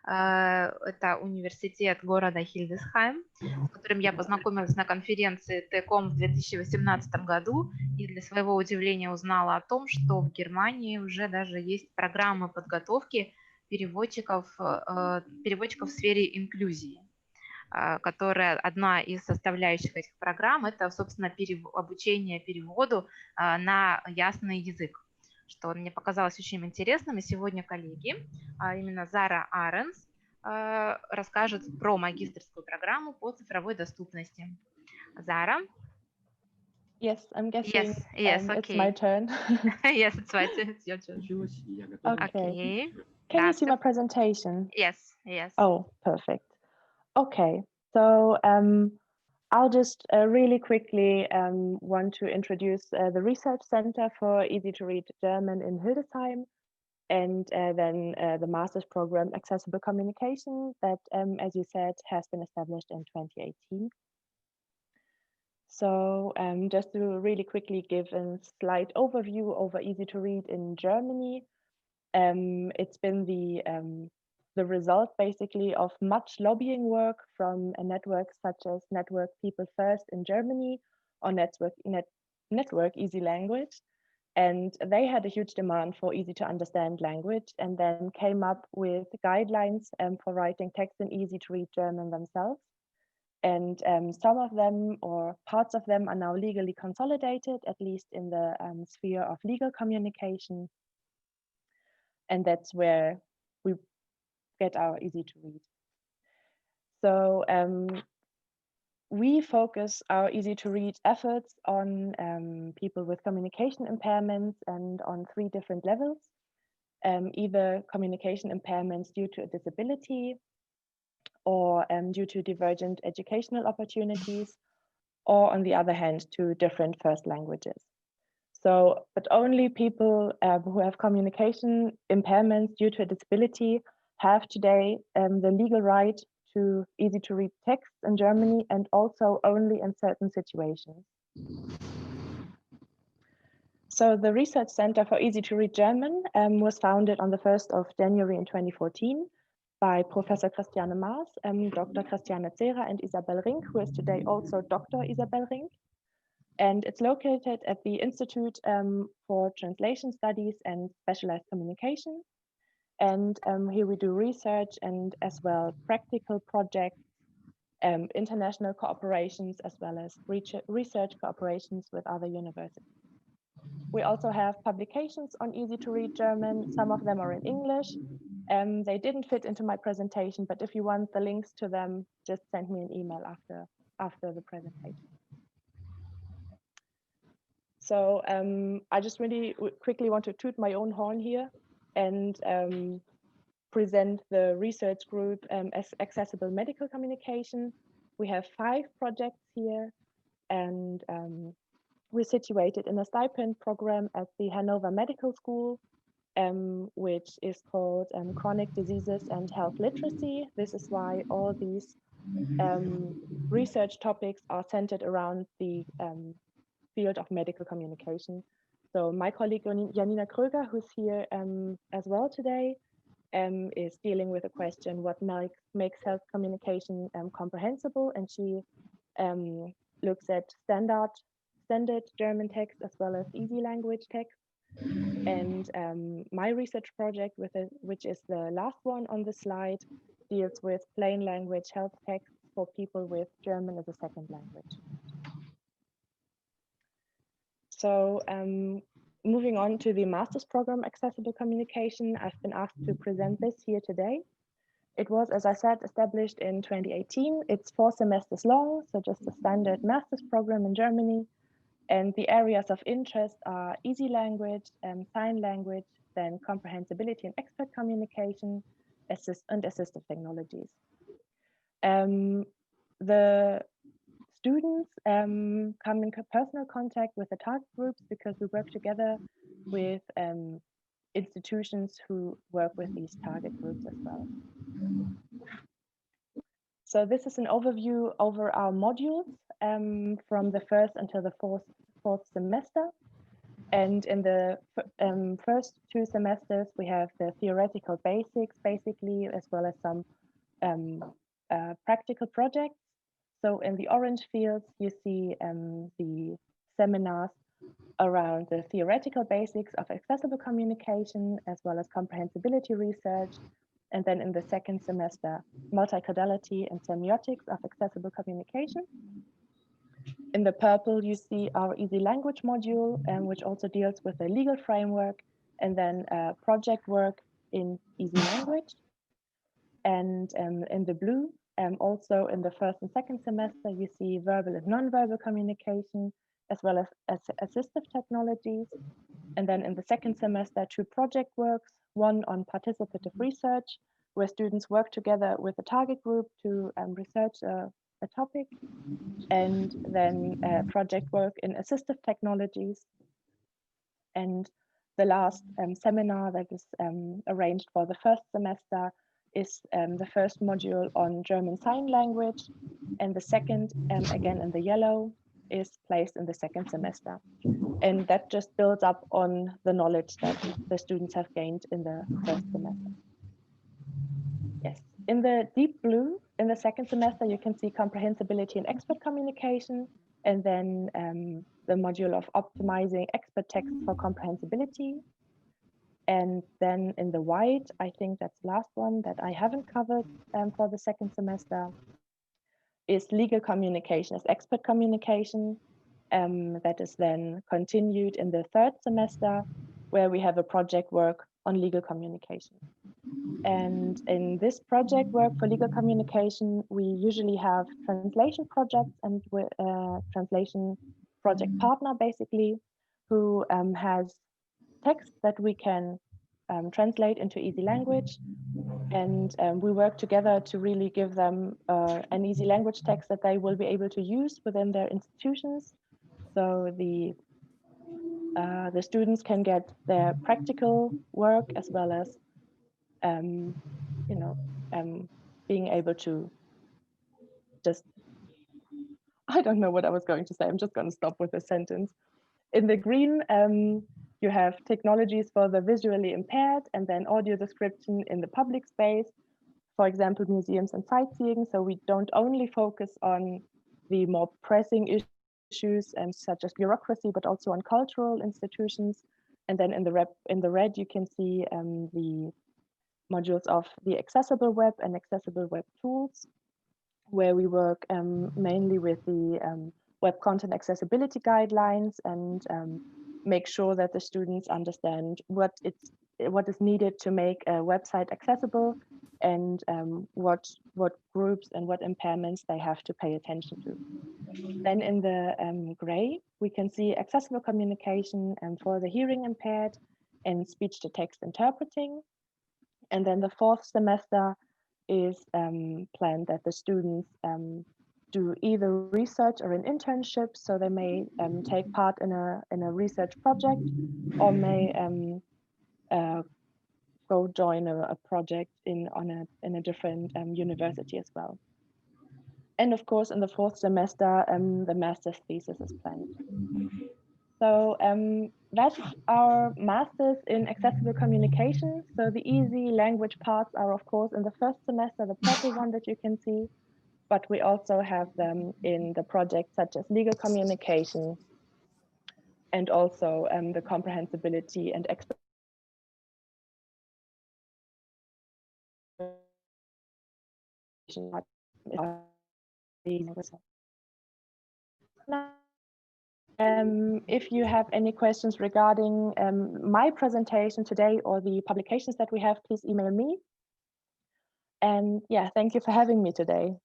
Это университет города Хильдесхайм, с которым я познакомилась на конференции ТКОМ в 2018 году, и для своего удивления узнала о том, что в Германии уже даже есть программы подготовки переводчиков в сфере инклюзии, которая одна из составляющих этих программ, это, собственно, обучение переводу на ясный язык, что мне показалось очень интересным. И сегодня коллеги, именно Зара Аренс, расскажет про магистерскую программу по цифровой доступности. Зара? Yes, I'm guessing yes, it's okay. my turn. Yes, it's your turn. Okay. Can you see my presentation? Yes, yes. Oh, perfect. Okay, so I'll just really quickly want to introduce the Research Center for Easy to Read German in Hildesheim, and then the Master's Program Accessible Communication that, as you said, has been established in 2018. So just to really quickly give a slight overview over Easy to Read in Germany, it's been the result basically of much lobbying work from networks such as Network People First in Germany or Network Easy Language. And they had a huge demand for easy to understand language, and then came up with guidelines for writing text in easy to read German themselves. And some of them or parts of them are now legally consolidated, at least in the sphere of legal communication. And that's where we get our easy to read. So we focus our easy to read efforts on people with communication impairments and on 3 different levels, either communication impairments due to a disability or due to divergent educational opportunities, or on the other hand, to different first languages. So, but only people who have communication impairments due to a disability have today the legal right to easy to read text in Germany, and also only in certain situations. So the Research Center for Easy to Read German was founded on the 1st of January in 2014 by Professor Christiane Maas, Dr. Christiane Zera, and Isabel Rink, who is today also Dr. Isabel Rink. And it's located at the Institute for Translation Studies and Specialized Communication. And here we do research and as well practical projects, international cooperations, as well as research cooperations with other universities. We also have publications on easy to read German. Some of them are in English. They didn't fit into my presentation, but if you want the links to them, just send me an email after the presentation. So I just really quickly want to toot my own horn here and present the research group as Accessible Medical Communication. We have 5 projects here, and we're situated in a stipend program at the Hanover Medical School, which is called Chronic Diseases and Health Literacy. This is why all these research topics are centered around the field of medical communication. So my colleague Janina Kröger, who's here as well today, is dealing with a question, what makes health communication comprehensible? And she looks at standard German text as well as easy language text. And my research project, which is the last one on the slide, deals with plain language health text for people with German as a second language. So moving on to the master's program, Accessible Communication, I've been asked to present this here today. It was, as I said, established in 2018. It's 4 semesters long, so just a standard master's program in Germany. And the areas of interest are easy language, sign language, then comprehensibility and expert communication, and assistive technologies. The students come in personal contact with the target groups because we work together with institutions who work with these target groups as well. So this is an overview over our modules from the 1st until the 4th semester. And in the first 2 semesters, we have the theoretical basics, basically, as well as some practical projects. So in the orange fields, you see the seminars around the theoretical basics of accessible communication, as well as comprehensibility research. And then in the second semester, multicodality and semiotics of accessible communication. In the purple, you see our easy language module, which also deals with the legal framework, and then project work in easy language. And in the blue, also in the first and second semester, you see verbal and nonverbal communication, as well as assistive technologies. And then in the second semester, 2 project works, one on participative research, where students work together with a target group to research a topic, and then project work in assistive technologies. And the last seminar that is arranged for the first semester is the first module on German Sign Language, and the second, again in the yellow, is placed in the second semester. And that just builds up on the knowledge that the students have gained in the first semester. Yes, in the deep blue, in the second semester, you can see comprehensibility and expert communication, and then the module of optimizing expert text for comprehensibility. And then in the white, I think that's the last one that I haven't covered for the second semester, is legal communication as expert communication. That is then continued in the third semester, where we have a project work on legal communication. And in this project work for legal communication, we usually have translation projects and translation project partner, basically, who has text that we can translate into easy language. And we work together to really give them an easy language text that they will be able to use within their institutions. So the students can get their practical work, as well as being able to just, I don't know what I was going to say. I'm just going to stop with a sentence. In the green, you have technologies for the visually impaired, and then audio description in the public space, for example, museums and sightseeing. So we don't only focus on the more pressing issues such as bureaucracy, but also on cultural institutions. And then in the red, you can see the modules of the accessible web and accessible web tools, where we work mainly with the web content accessibility guidelines and make sure that the students understand what is needed to make a website accessible, and what groups and what impairments they have to pay attention to. Then in the gray, we can see accessible communication for the hearing impaired and speech-to-text interpreting. And then the fourth semester is planned that the students do either research or an internship. So they may take part in a research project, or may go join a project in a different university as well. And of course, in the fourth semester, the master's thesis is planned. So that's our master's in accessible communication. So the easy language parts are, of course, in the first semester, the purple one that you can see, but we also have them in the projects such as legal communication, and also the comprehensibility and expert. If you have any questions regarding my presentation today or the publications that we have, please email me. And yeah, thank you for having me today.